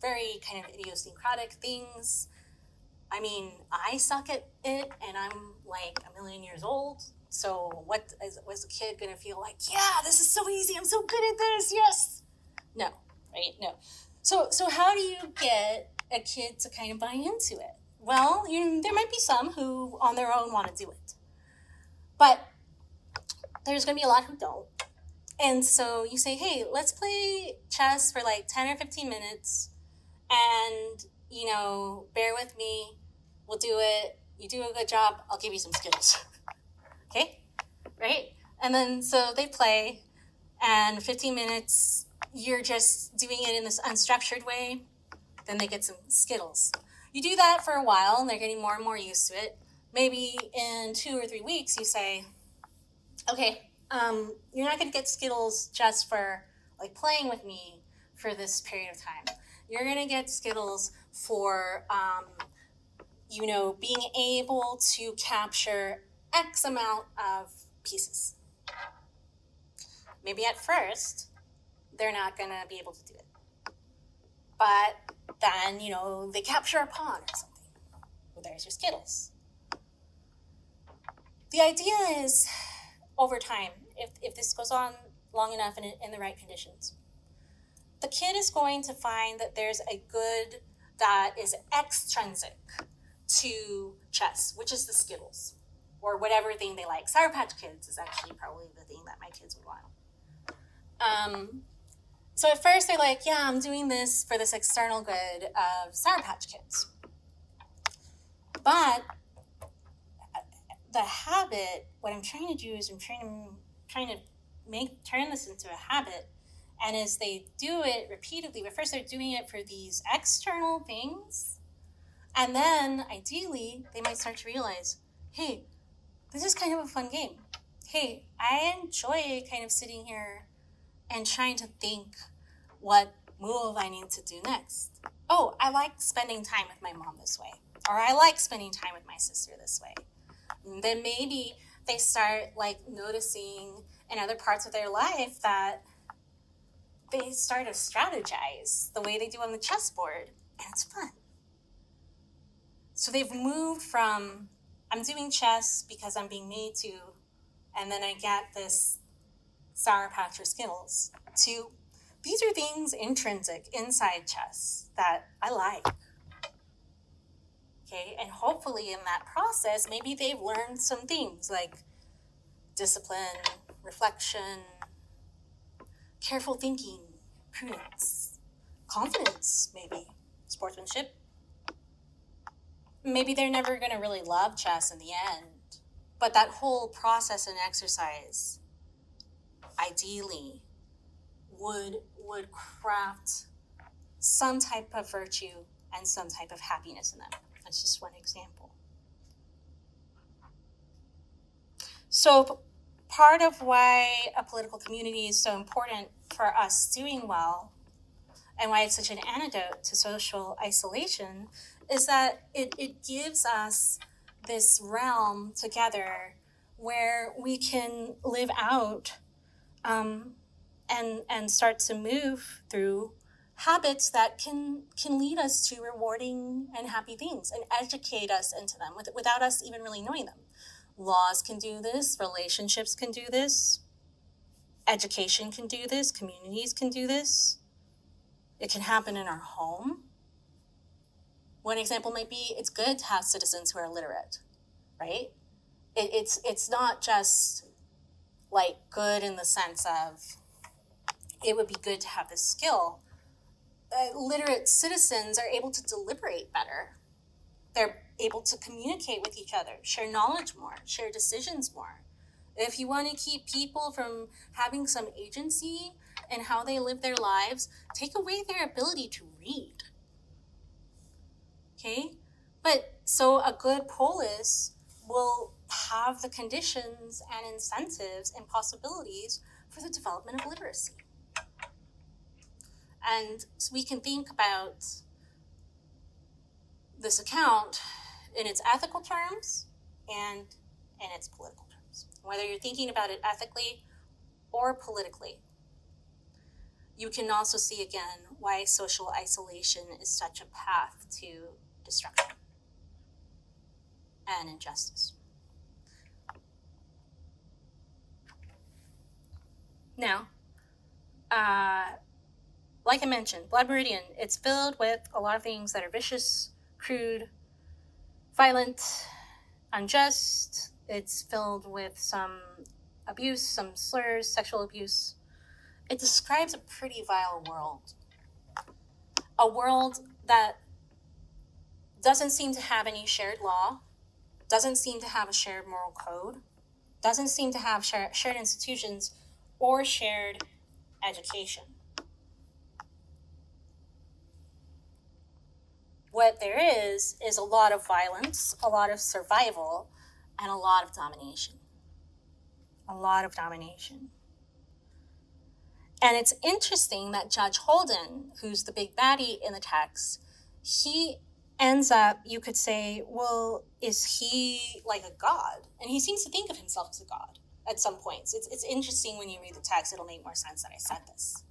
very kind of idiosyncratic things. I mean, I suck at it, and I'm like a million years old, so was the kid going to feel like, yeah, this is so easy, I'm so good at this, yes? No, right? No. So how do you get a kid to kind of buy into it? Well, there might be some who on their own want to do it, but there's going to be a lot who don't. And so you say, hey, let's play chess for like 10 or 15 minutes and, bear with me. We'll do it. You do a good job. I'll give you some skills. Okay? Right? And then so they play, and 15 minutes, you're just doing it in this unstructured way. Then they get some Skittles. You do that for a while, and they're getting more and more used to it. Maybe in 2 or 3 weeks, you say, okay, you're not going to get Skittles just for like playing with me for this period of time. You're going to get Skittles for, being able to capture X amount of pieces. Maybe at first, they're not going to be able to do it. But then, they capture a pawn or something. Well, there's your Skittles. The idea is, over time, if this goes on long enough and in the right conditions, the kid is going to find that there's a good that is extrinsic to chess, which is the Skittles, or whatever thing they like. Sour Patch Kids is actually probably the thing that my kids would want. So at first they're like, yeah, I'm doing this for this external good of Sour Patch Kids. But the habit, what I'm trying to do is I'm trying to turn this into a habit, And as they do it repeatedly, but first they're doing it for these external things. And then ideally, they might start to realize, hey, this is kind of a fun game. Hey, I enjoy kind of sitting here and trying to think what move I need to do next. Oh, I like spending time with my mom this way. Or I like spending time with my sister this way. And then maybe they start like noticing in other parts of their life that they start to strategize the way they do on the chessboard, and it's fun. So they've moved from, I'm doing chess because I'm being made to, and then I get this Sour Patch or Skittles, to these are things intrinsic inside chess that I like. Okay, and hopefully in that process, maybe they've learned some things like discipline, reflection, careful thinking, prudence, confidence, maybe, sportsmanship. Maybe they're never going to really love chess in the end, but that whole process and exercise, ideally, would craft some type of virtue and some type of happiness in them. That's just one example. So part of why a political community is so important for us doing well and why it's such an antidote to social isolation is that it gives us this realm together where we can live out and start to move through habits that can lead us to rewarding and happy things and educate us into them without us even really knowing them. Laws can do this, relationships can do this, education can do this, communities can do this. It can happen in our home. One example might be it's good to have citizens who are literate, right? It's not just like good in the sense of it would be good to have this skill. Literate citizens are able to deliberate better. They're able to communicate with each other, share knowledge more, share decisions more. If you want to keep people from having some agency in how they live their lives, take away their ability to read. Okay? But so a good polis will have the conditions and incentives and possibilities for the development of literacy. And so we can think about this account in its ethical terms and in its political terms. Whether you're thinking about it ethically or politically, you can also see again why social isolation is such a path to destruction and injustice. Now, like I mentioned, Blood Meridian, it's filled with a lot of things that are vicious, crude, violent, unjust. It's filled with some abuse, some slurs, sexual abuse. It describes a pretty vile world. A world that doesn't seem to have any shared law, doesn't seem to have a shared moral code, doesn't seem to have shared institutions or shared education. What there is a lot of violence, a lot of survival, and a lot of domination. A lot of domination. And it's interesting that Judge Holden, who's the big baddie in the text, he ends up, you could say, well, is he like a god? And he seems to think of himself as a god at some points. It's interesting when you read the text, it'll make more sense that I said this.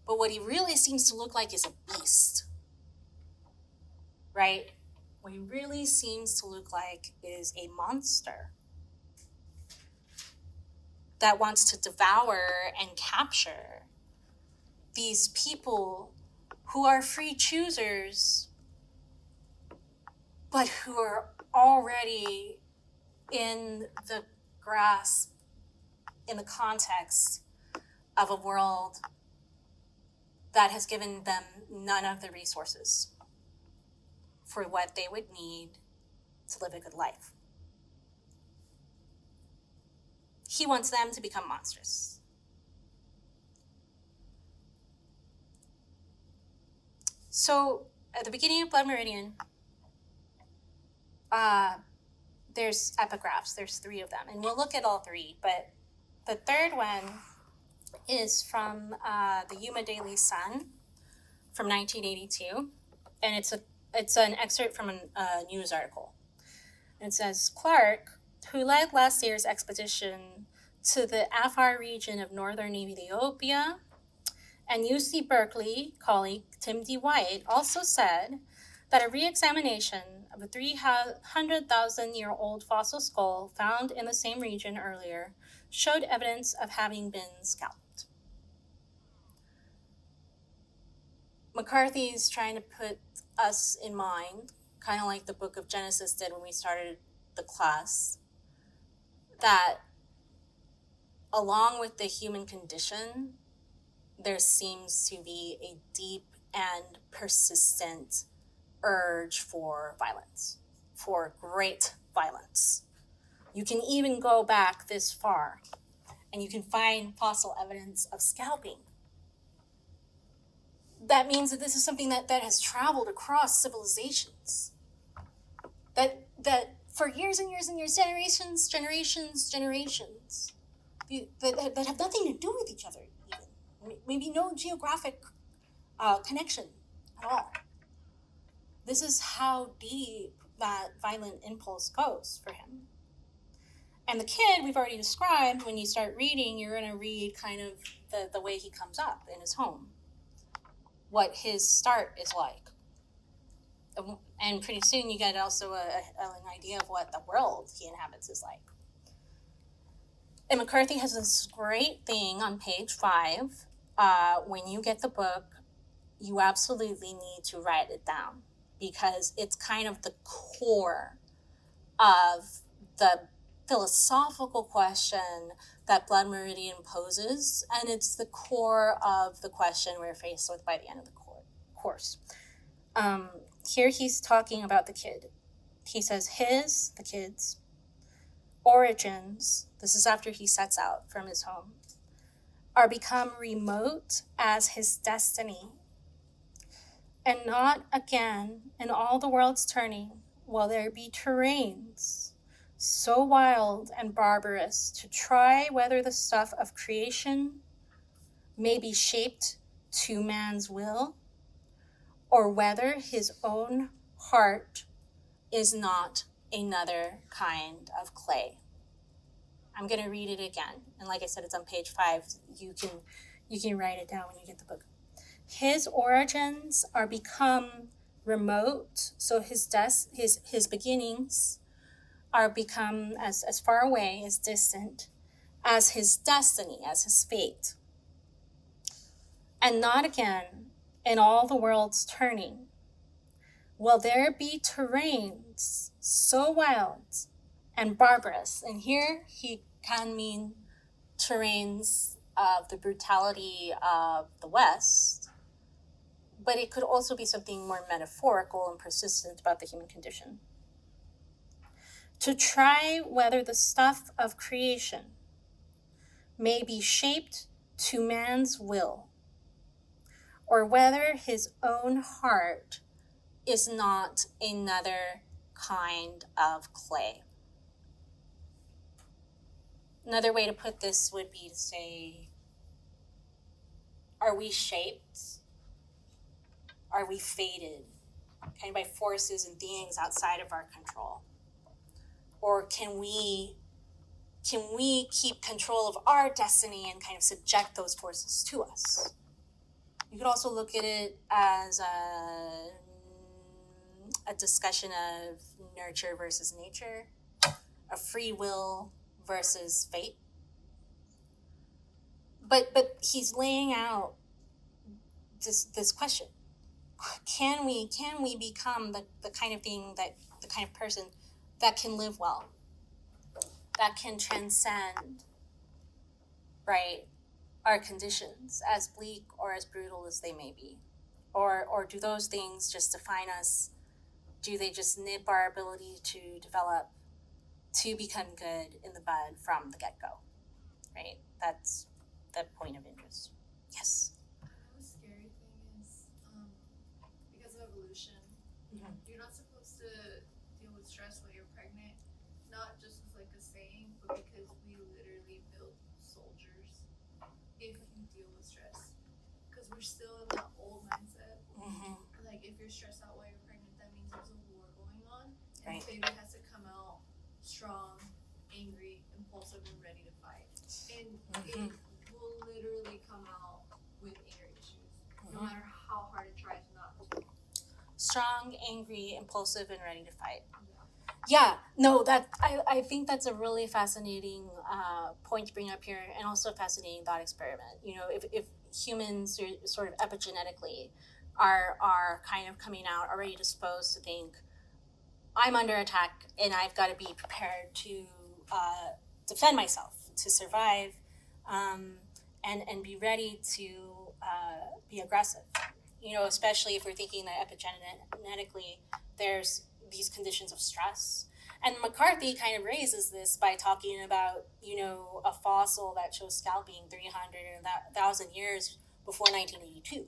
But what he really seems to look like is a beast, right? What he really seems to look like is a monster that wants to devour and capture these people who are free choosers, but who are already in the grasp, in the context of a world that has given them none of the resources for what they would need to live a good life. He wants them to become monstrous. So at the beginning of Blood Meridian, there's epigraphs. There's 3 of them, and we'll look at all 3. But the third one is from the Yuma Daily Sun from 1982, and it's an excerpt from a news article. And it says, Clark, who led last year's expedition to the Afar region of northern Ethiopia, and UC Berkeley colleague Tim D. White also said that a re-examination of a 300,000-year-old fossil skull found in the same region earlier showed evidence of having been scalped. McCarthy is trying to put us in mind, kind of like the book of Genesis did when we started the class, that along with the human condition, there seems to be a deep and persistent urge for violence, for great violence. You can even go back this far, and you can find fossil evidence of scalping. That means that this is something that has traveled across civilizations. That for years and years and years, generations, that have nothing to do with each other, even. Maybe no geographic connection at all. This is how deep that violent impulse goes for him. And the kid we've already described, when you start reading, you're going to read kind of the way he comes up in his home, what his start is like. And pretty soon you get also an idea of what the world he inhabits is like. And McCarthy has this great thing on page 5. When you get the book, you absolutely need to write it down, because it's kind of the core of the philosophical question that Blood Meridian poses, and it's the core of the question we're faced with by the end of the course. Here he's talking about the kid. He says the kid's origins, this is after he sets out from his home, are become remote as his destiny, and not again in all the world's turning will there be terrains so wild and barbarous to try whether the stuff of creation may be shaped to man's will, or whether his own heart is not another kind of clay. I'm going to read it again. And like I said, it's on page 5. You can write it down when you get the book. His origins are become remote, so his beginnings are become as far away, as distant, as his destiny, as his fate. And not again, in all the world's turning, will there be terrains so wild and barbarous. And here he can mean terrains of the brutality of the West, but it could also be something more metaphorical and persistent about the human condition. To try whether the stuff of creation may be shaped to man's will, or whether his own heart is not another kind of clay. Another way to put this would be to say, are we shaped? Are we fated kind of by forces and things outside of our control? Or can we keep control of our destiny and kind of subject those forces to us? You could also look at it as a discussion of nurture versus nature, of free will versus fate. But he's laying out this question. Can we become the kind of thing, that the kind of person that can live well, that can transcend, right, our conditions, as bleak or as brutal as they may be? Or do those things just define us? Do they just nip our ability to develop, to become good in the bud from the get-go, right? That's the point of interest. Yes? I know a scary thing is you're not supposed to deal with stress while you're pregnant, not just as like a saying, but because we literally build soldiers if you deal with stress. Because we're still in that old mindset. Like, if you're stressed out while you're pregnant, that means there's a war going on, and the baby has to come out strong, angry, impulsive, and ready to fight. And it will literally come out with anger issues, no matter how hard it tries not to. Strong, angry, impulsive, and ready to fight. Yeah, no, that I think that's a really fascinating point to bring up here, and also a fascinating thought experiment. You know, if humans are sort of epigenetically are kind of coming out already disposed to think, I'm under attack and I've got to be prepared to defend myself, to survive, and be ready to be aggressive. You know, especially if we're thinking that epigenetically there's these conditions of stress. And McCarthy kind of raises this by talking about, you know, a fossil that shows scalping 300,000 years before 1982,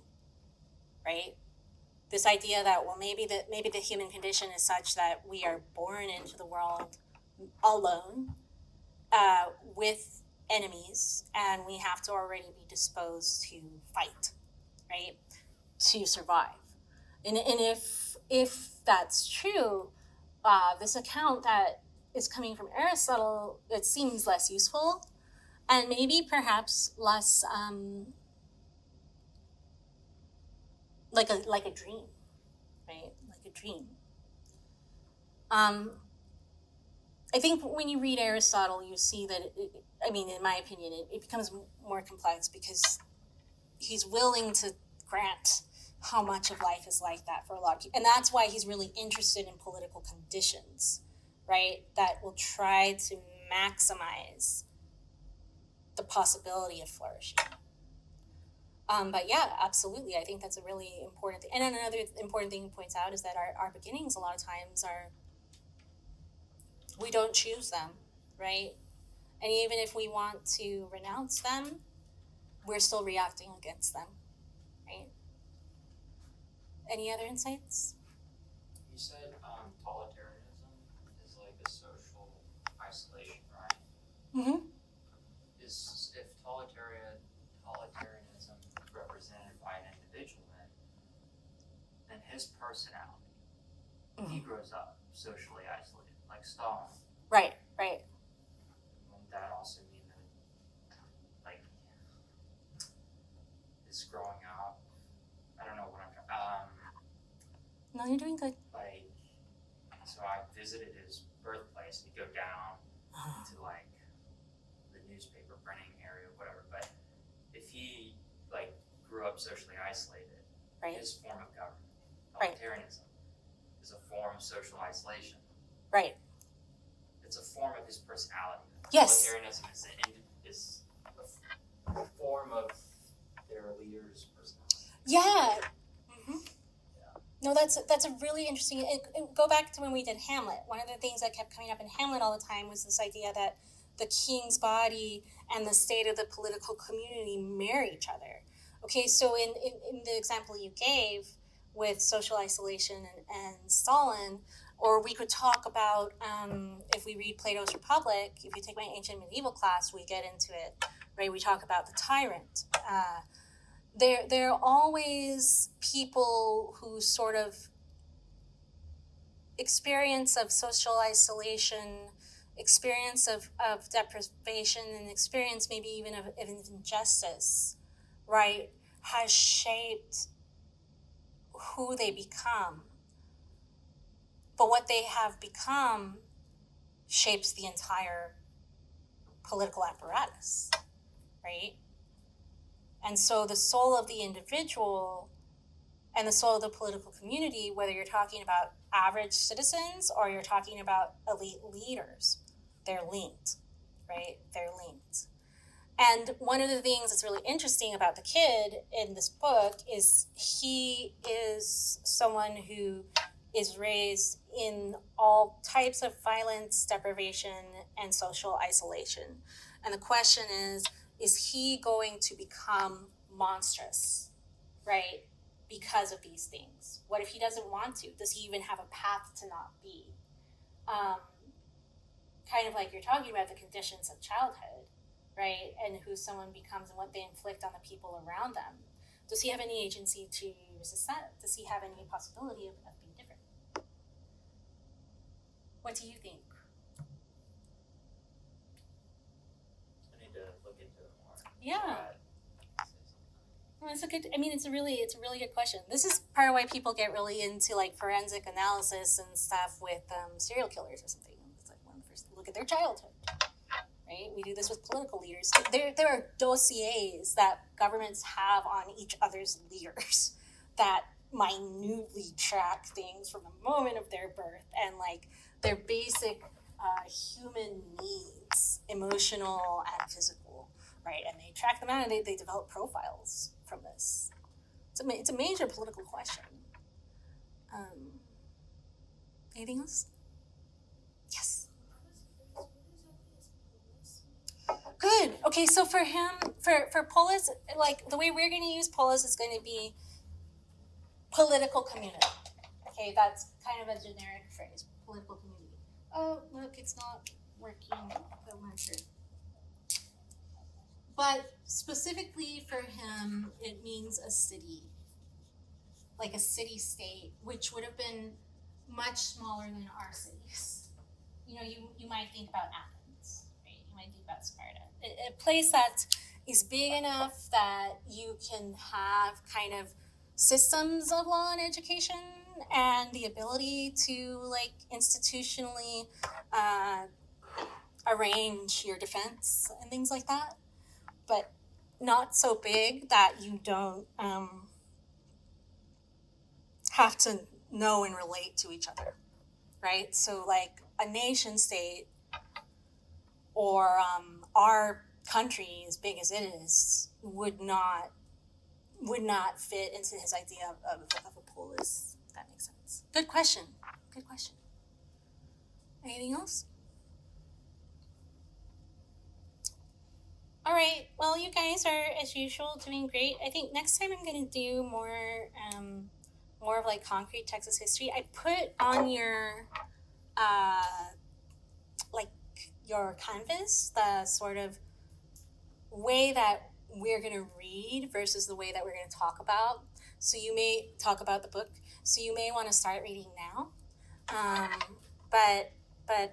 right? This idea that, well, maybe the human condition is such that we are born into the world alone, with enemies, and we have to already be disposed to fight, right, to survive. And if that's true, this account that is coming from Aristotle, it seems less useful, and maybe perhaps less like a dream, right? Like a dream. I think when you read Aristotle, you see that, I mean, in my opinion, it becomes more complex because he's willing to grant how much of life is like that for a lot of people. And that's why he's really interested in political conditions, right? That will try to maximize the possibility of flourishing. But yeah, absolutely. I think that's a really important thing. And another important thing he points out is that our beginnings a lot of times we don't choose them, right? And even if we want to renounce them, we're still reacting against them, right? Any other insights? You said totalitarianism is like a social isolation, right? Mm-hmm. If totalitarianism represented by an individual, then his personality, he grows up socially isolated, like Stalin. Right. Wouldn't that also mean that, like, his growing up? I don't know what I'm trying. No, you're doing good. Like, so I visited his birthplace. We go down to like the newspaper printing area, whatever. But if he like grew up socially isolated, right, his form of government, totalitarianism, is a form of social isolation. Right. It's a form of his personality. Yes. Totalitarianism is a form of their leader's personality. Yeah. Mm-hmm. No, that's a really interesting. Go back to when we did Hamlet. One of the things that kept coming up in Hamlet all the time was this idea that the king's body and the state of the political community marry each other. Okay, so in the example you gave with social isolation and Stalin, or we could talk about, if we read Plato's Republic, if you take my ancient medieval class, we get into it, right? We talk about the tyrant. They're always people who sort of experience of social isolation, experience of deprivation, and experience maybe even of injustice, right, has shaped who they become. But what they have become shapes the entire political apparatus, right? And so the soul of the individual and the soul of the political community, whether you're talking about average citizens or you're talking about elite leaders, they're linked, right? They're linked. And one of the things that's really interesting about the kid in this book is he is someone who is raised in all types of violence, deprivation, and social isolation. And the question is he going to become monstrous, right? because of these things? What if he doesn't want to? Does he even have a path to not be? Kind of like you're talking about the conditions of childhood, right? And who someone becomes and what they inflict on the people around them. Does he have any agency to resist that? Does he have any possibility of being different? What do you think? I need to look into it more. Yeah. Well, it's a good. I mean, it's a really good question. This is part of why people get really into like forensic analysis and stuff with serial killers or something. It's like one first look at their childhood, right? We do this with political leaders. There are dossiers that governments have on each other's leaders that minutely track things from the moment of their birth and like their basic human needs, emotional and physical, right? And they track them out and they develop profiles from this. It's a major political question. Anything else? Yes. Good. Okay, so for him, for Polis, like the way we're going to use Polis is going to be political community. Okay, that's kind of a generic phrase, political community. Oh, look, it's not working, the marker. But specifically for him, it means a city, like a city-state, which would have been much smaller than our cities. You know, you might think about Athens, right? You might think about Sparta. A place that is big enough that you can have kind of systems of law and education and the ability to like institutionally arrange your defense and things like that, but not so big that you don't have to know and relate to each other, right? So like a nation state or our country, as big as it is, would not fit into his idea of a polis, if that makes sense. Good question. Anything else? All right, well, you guys are, as usual, doing great. I think next time I'm going to do more of like concrete Texas history. I put on your like your canvas the sort of way that we're going to read versus the way that we're going to talk about. So you may talk about the book. So you may want to start reading now. But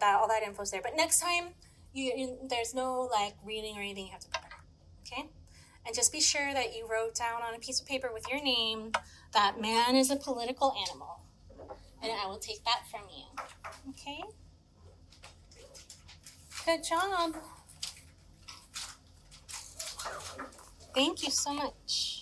all that info's there. But next time, there's no like reading or anything you have to prepare. Okay? And just be sure that you wrote down on a piece of paper with your name that man is a political animal. And I will take that from you. Okay? Good job. Thank you so much.